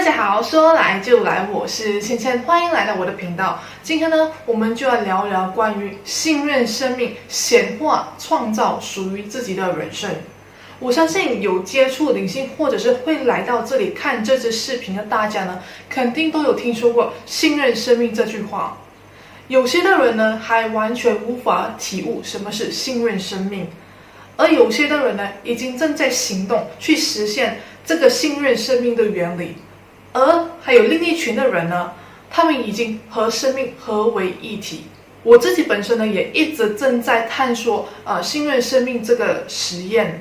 家好，说来就来，我是芊芊，欢迎来到我的频道。今天呢，我们就要聊聊关于信任生命、显化、创造属于自己的人生。我相信有接触灵性或者是会来到这里看这支视频的大家呢，肯定都有听说过信任生命这句话。有些的人呢，还完全无法体悟什么是信任生命，而有些的人呢，已经正在行动去实现这个信任生命的原理。而还有另一群的人呢，他们已经和生命合为一体。我自己本身呢，也一直正在探索信任生命这个实验。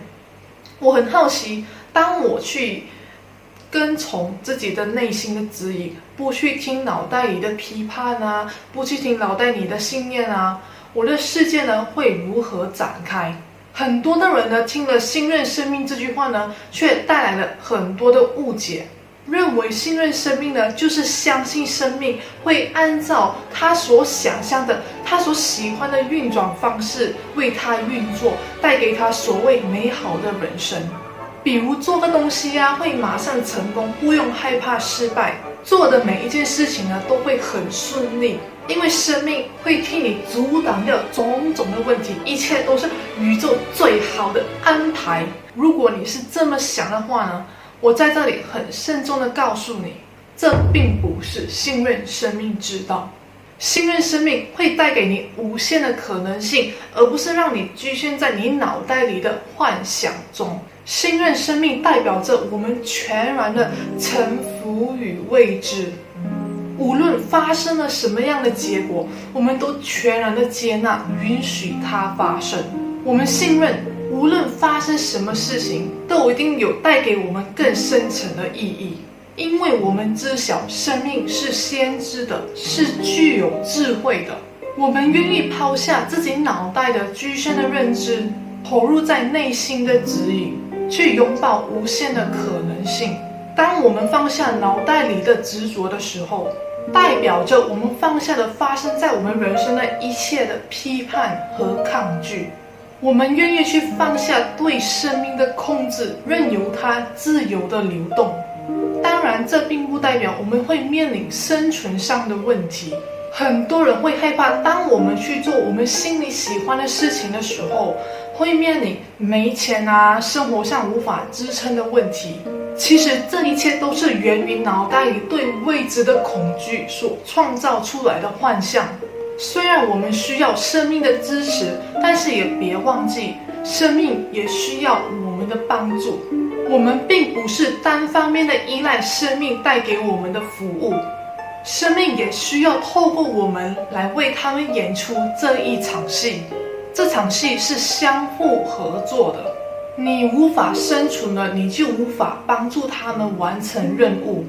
我很好奇，当我去跟从自己的内心的指引，不去听脑袋里的批判啊，不去听脑袋里的信念啊，我的世界呢会如何展开？很多的人呢，听了信任生命这句话呢，却带来了很多的误解。认为信任生命呢，就是相信生命会按照他所想象的、他所喜欢的运转方式为他运作，带给他所谓美好的人生。比如做个东西啊，会马上成功，不用害怕失败，做的每一件事情呢，都会很顺利，因为生命会替你阻挡掉种种的问题，一切都是宇宙最好的安排。如果你是这么想的话呢，我在这里很慎重地告诉你，这并不是信任生命之道。信任生命会带给你无限的可能性，而不是让你局限在你脑袋里的幻想中。信任生命代表着我们全然的臣服与未知，无论发生了什么样的结果，我们都全然的接纳，允许它发生。我们信任无论发生什么事情，都一定有带给我们更深层的意义，因为我们知晓生命是先知的，是具有智慧的。我们愿意抛下自己脑袋的局限的认知，投入在内心的指引，去拥抱无限的可能性。当我们放下脑袋里的执着的时候，代表着我们放下了发生在我们人生的一切的批判和抗拒。我们愿意去放下对生命的控制，任由它自由的流动。当然，这并不代表我们会面临生存上的问题。很多人会害怕，当我们去做我们心里喜欢的事情的时候，会面临没钱啊，生活上无法支撑的问题。其实这一切都是源于脑袋里对未知的恐惧所创造出来的幻象。虽然我们需要生命的支持，但是也别忘记，生命也需要我们的帮助。我们并不是单方面的依赖生命带给我们的服务，生命也需要透过我们来为他们演出这一场戏。这场戏是相互合作的，你无法生存了，你就无法帮助他们完成任务。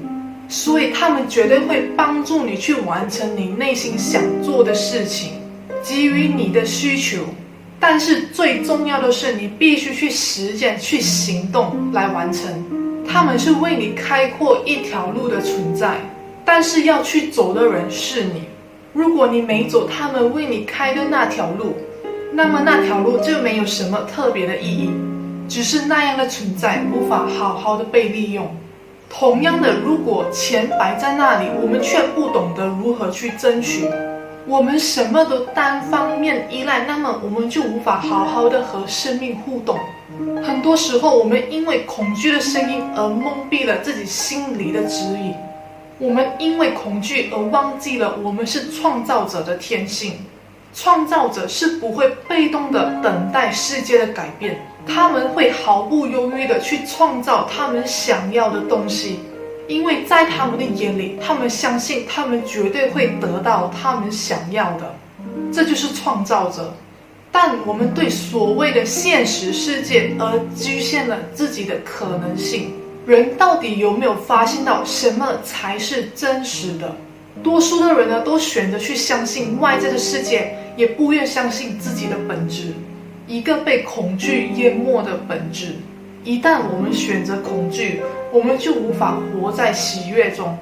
所以他们绝对会帮助你去完成你内心想做的事情，给予你的需求。但是最重要的是，你必须去实践、去行动来完成。他们是为你开阔一条路的存在，但是要去走的人是你。如果你没走他们为你开的那条路，那么那条路就没有什么特别的意义，只是那样的存在无法好好的被利用。同样的，如果钱摆在那里，我们却不懂得如何去争取，我们什么都单方面依赖，那么我们就无法好好的和生命互动。很多时候，我们因为恐惧的声音而蒙蔽了自己心里的指引，我们因为恐惧而忘记了我们是创造者的天性。创造者是不会被动的等待世界的改变，他们会毫不犹豫的去创造他们想要的东西，因为在他们的眼里，他们相信他们绝对会得到他们想要的，这就是创造者。但我们对所谓的现实世界而局限了自己的可能性。人到底有没有发现到什么才是真实的？多数的人呢，都选择去相信外在的世界，也不愿相信自己的本质，一个被恐惧淹没的本质。一旦我们选择恐惧，我们就无法活在喜悦中，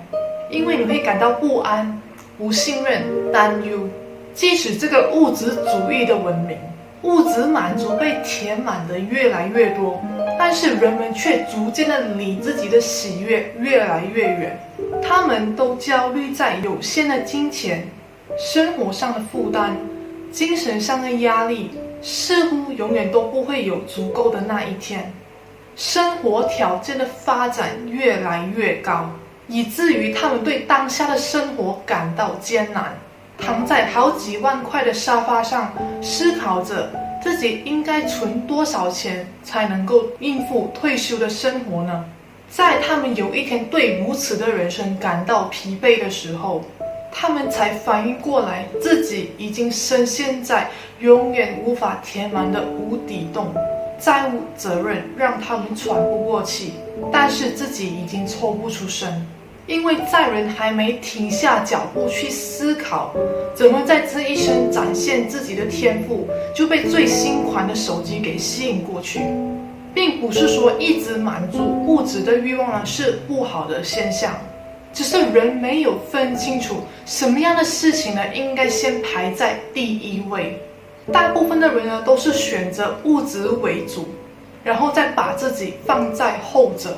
因为你会感到不安、不信任、担忧。即使这个物质主义的文明，物质满足被填满的越来越多，但是人们却逐渐的离自己的喜悦越来越远。他们都焦虑在有限的金钱、生活上的负担、精神上的压力，似乎永远都不会有足够的那一天。生活条件的发展越来越高，以至于他们对当下的生活感到艰难，躺在好几万块的沙发上，思考着自己应该存多少钱才能够应付退休的生活呢？在他们有一天对如此的人生感到疲惫的时候，他们才反应过来，自己已经深陷在永远无法填满的无底洞。债务责任让他们喘不过气，但是自己已经抽不出身，因为在人还没停下脚步去思考怎么在这一生展现自己的天赋，就被最新款的手机给吸引过去。并不是说一直满足物质的欲望是不好的现象，只是人没有分清楚什么样的事情应该先排在第一位。大部分的人都是选择物质为主，然后再把自己放在后者。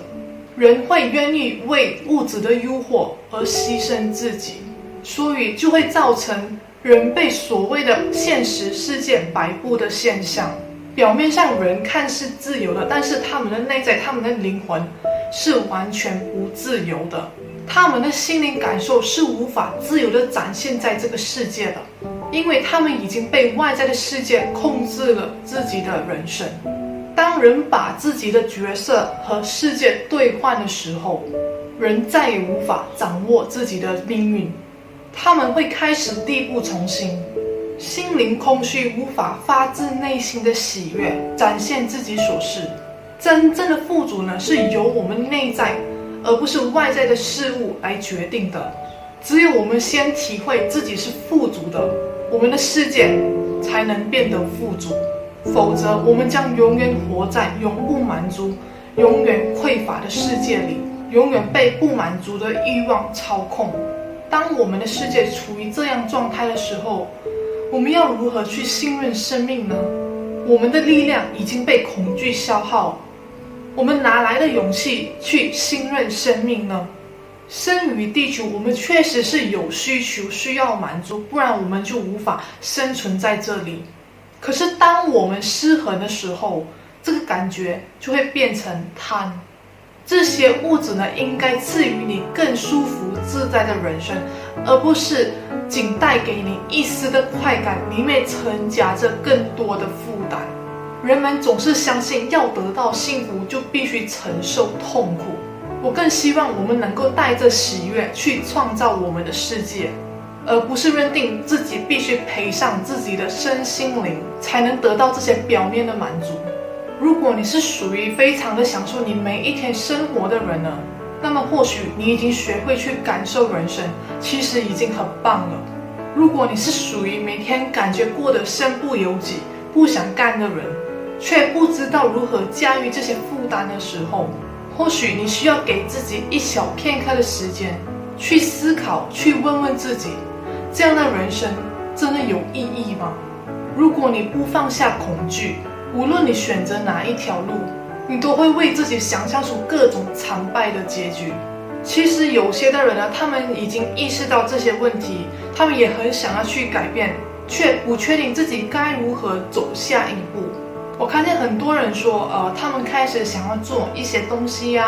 人会愿意为物质的诱惑而牺牲自己，所以就会造成人被所谓的现实世界摆布的现象。表面上人看似自由的，但是他们的内在，他们的灵魂是完全不自由的，他们的心灵感受是无法自由地展现在这个世界的，因为他们已经被外在的世界控制了自己的人生。当人把自己的角色和世界兑换的时候，人再也无法掌握自己的命运，他们会开始力不从心，心灵空虚，无法发自内心的喜悦，展现自己所是。真正的富足是由我们内在而不是外在的事物来决定的。只有我们先体会自己是富足的，我们的世界才能变得富足，否则我们将永远活在永不满足、永远匮乏的世界里，永远被不满足的欲望操控。当我们的世界处于这样状态的时候，我们要如何去信任生命呢？我们的力量已经被恐惧消耗，我们哪来的勇气去信任生命呢？生于地球，我们确实是有需求需要满足，不然我们就无法生存在这里。可是当我们失衡的时候，这个感觉就会变成贪。这些物质应该赐予你更舒服自在的人生，而不是仅带给你一丝的快感，里面承夹着更多的负担。人们总是相信要得到幸福就必须承受痛苦，我更希望我们能够带着喜悦去创造我们的世界，而不是认定自己必须赔上自己的身心灵才能得到这些表面的满足。如果你是属于非常的享受你每一天生活的人呢，那么或许你已经学会去感受人生，其实已经很棒了。如果你是属于每天感觉过得身不由己、不想干的人，却不知道如何驾驭这些负担的时候，或许你需要给自己一小片刻的时间去思考，去问问自己，这样的人生真的有意义吗？如果你不放下恐惧，无论你选择哪一条路，你都会为自己想象出各种惨败的结局。其实有些的人他们已经意识到这些问题，他们也很想要去改变，却不确定自己该如何走下一步。我看见很多人说，他们开始想要做一些东西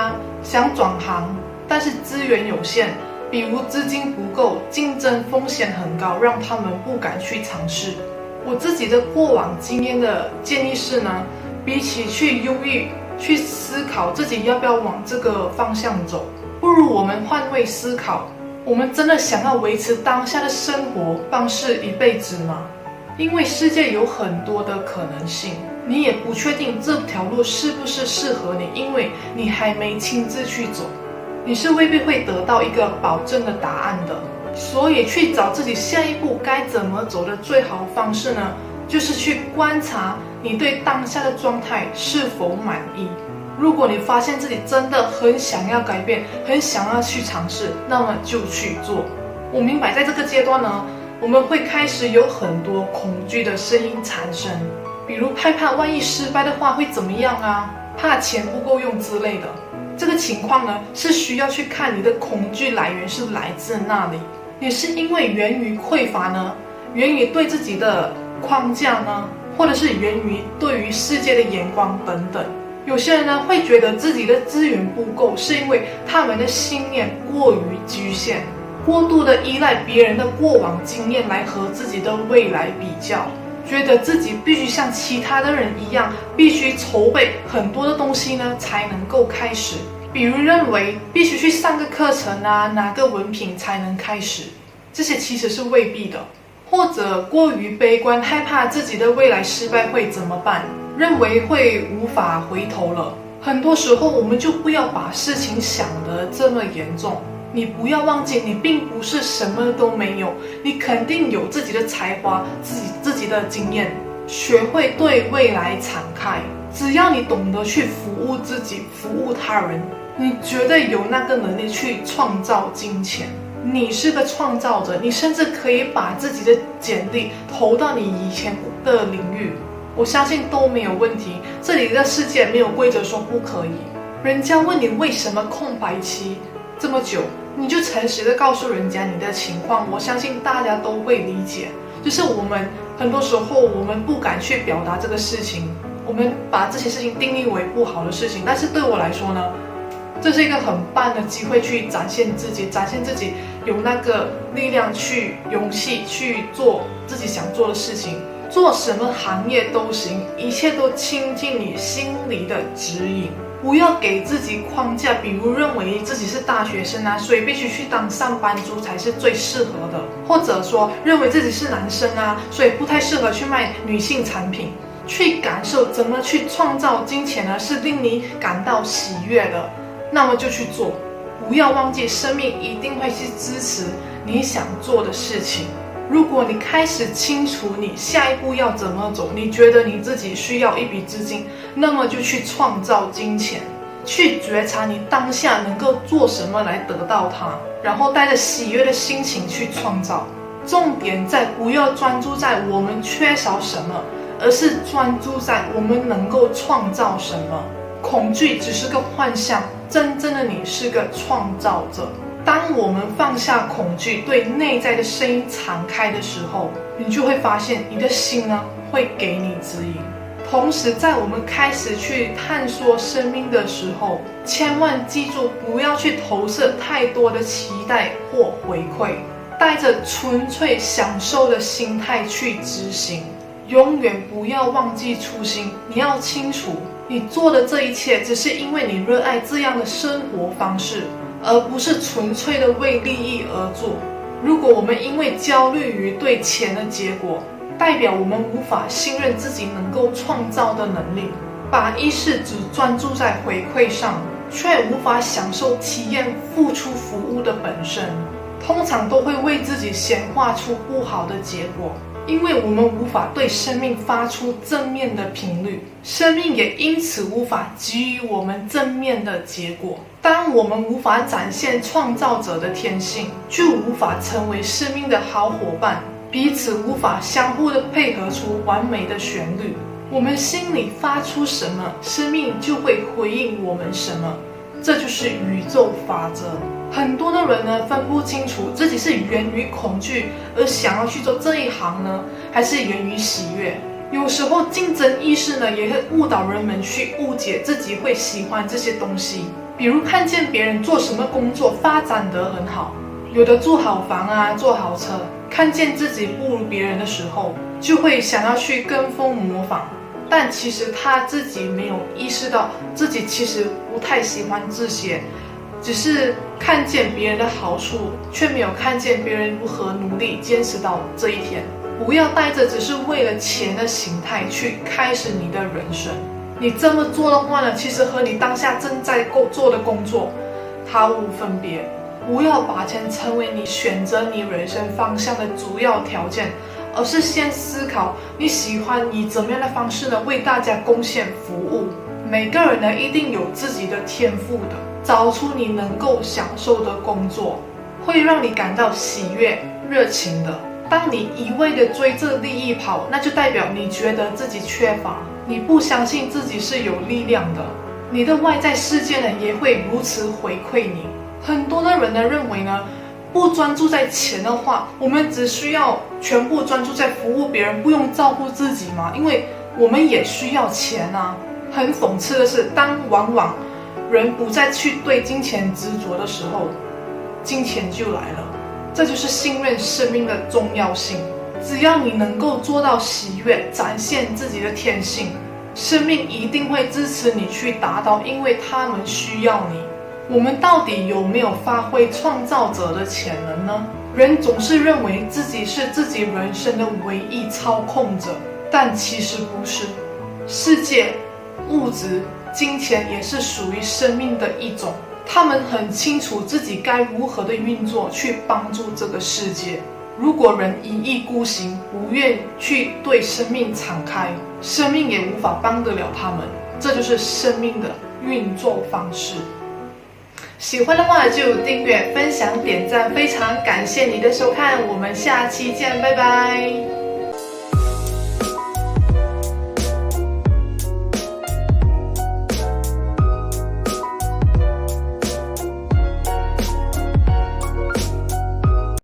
想转行，但是资源有限，比如资金不够，竞争风险很高，让他们不敢去尝试。我自己的过往经验的建议是呢，比起去忧郁、去思考自己要不要往这个方向走，不如我们换位思考，我们真的想要维持当下的生活方式一辈子吗？因为世界有很多的可能性，你也不确定这条路是不是适合你，因为你还没亲自去走，你是未必会得到一个保证的答案的。所以去找自己下一步该怎么走的最好方式呢，就是去观察你对当下的状态是否满意。如果你发现自己真的很想要改变，很想要去尝试，那么就去做。我明白在这个阶段呢，我们会开始有很多恐惧的声音产生，比如害怕万一失败的话会怎么样怕钱不够用之类的。这个情况呢，是需要去看你的恐惧来源是来自哪里。你是因为源于匮乏呢，源于对自己的框架呢，或者是源于对于世界的眼光等等。有些人呢会觉得自己的资源不够，是因为他们的信念过于局限，过度的依赖别人的过往经验来和自己的未来比较，觉得自己必须像其他的人一样，必须筹备很多的东西呢才能够开始。比如认为必须去上个课程啊，拿个文凭才能开始，这些其实是未必的。或者过于悲观，害怕自己的未来失败会怎么办，认为会无法回头了。很多时候我们就不要把事情想得这么严重。你不要忘记，你并不是什么都没有，你肯定有自己的才华，自己的经验，学会对未来敞开。只要你懂得去服务自己，服务他人，你绝对有那个能力去创造金钱。你是个创造者，你甚至可以把自己的简历投到你以前的领域，我相信都没有问题。这里的世界没有规则说不可以。人家问你为什么空白期这么久，你就诚实的告诉人家你的情况，我相信大家都会理解。就是我们很多时候我们不敢去表达这个事情，我们把这些事情定义为不好的事情，但是对我来说呢，这是一个很棒的机会去展现自己有那个力量去勇气去做自己想做的事情，做什么行业都行，一切都倾听你心里的指引。不要给自己框架，比如认为自己是大学生啊，所以必须去当上班族才是最适合的，或者说认为自己是男生啊，所以不太适合去卖女性产品。去感受怎么去创造金钱呢，是令你感到喜悦的，那么就去做。不要忘记，生命一定会去支持你想做的事情。如果你开始清楚你下一步要怎么走，你觉得你自己需要一笔资金，那么就去创造金钱，去觉察你当下能够做什么来得到它，然后带着喜悦的心情去创造。重点在不要专注在我们缺少什么，而是专注在我们能够创造什么。恐惧只是个幻象，真正的你是个创造者。当我们放下恐惧，对内在的声音敞开的时候，你就会发现你的心呢会给你指引。同时在我们开始去探索生命的时候，千万记住不要去投射太多的期待或回馈，带着纯粹享受的心态去执行。永远不要忘记初心，你要清楚你做的这一切只是因为你热爱这样的生活方式，而不是纯粹的为利益而做。如果我们因为焦虑于对钱的结果，代表我们无法信任自己能够创造的能力，把意识只专注在回馈上，却无法享受体验付出服务的本身，通常都会为自己显化出不好的结果。因为我们无法对生命发出正面的频率，生命也因此无法给予我们正面的结果。当我们无法展现创造者的天性，就无法成为生命的好伙伴，彼此无法相互的配合出完美的旋律。我们心里发出什么，生命就会回应我们什么，这就是宇宙法则。很多的人呢分不清楚自己是源于恐惧而想要去做这一行呢，还是源于喜悦。有时候竞争意识呢也会误导人们去误解自己会喜欢这些东西。比如看见别人做什么工作发展得很好，有的住好房啊，坐好车，看见自己不如别人的时候，就会想要去跟风模仿。但其实他自己没有意识到自己其实不太喜欢这些，只是看见别人的好处，却没有看见别人如何努力坚持到这一天。不要带着只是为了钱的心态去开始你的人生。你这么做的话呢，其实和你当下正在做的工作毫无分别。不要把钱成为你选择你人生方向的主要条件，而是先思考你喜欢以怎么样的方式呢为大家贡献服务。每个人呢一定有自己的天赋的，找出你能够享受的工作，会让你感到喜悦热情的。当你一味的追着利益跑，那就代表你觉得自己缺乏，你不相信自己是有力量的。你的外在世界呢也会如此回馈你。很多的人呢认为呢，不专注在钱的话，我们只需要全部专注在服务别人，不用照顾自己嘛，因为我们也需要钱啊。很讽刺的是，当往往人不再去对金钱执着的时候，金钱就来了。这就是信任生命的重要性。只要你能够做到喜悦，展现自己的天性，生命一定会支持你去达到，因为他们需要你。我们到底有没有发挥创造者的潜能呢？人总是认为自己是自己人生的唯一操控者，但其实不是。世界、物质、金钱也是属于生命的一种，他们很清楚自己该如何的运作，去帮助这个世界。如果人一意孤行，不愿去对生命敞开，生命也无法帮得了他们。这就是生命的运作方式。喜欢的话就订阅、分享、点赞，非常感谢你的收看，我们下期见，拜拜。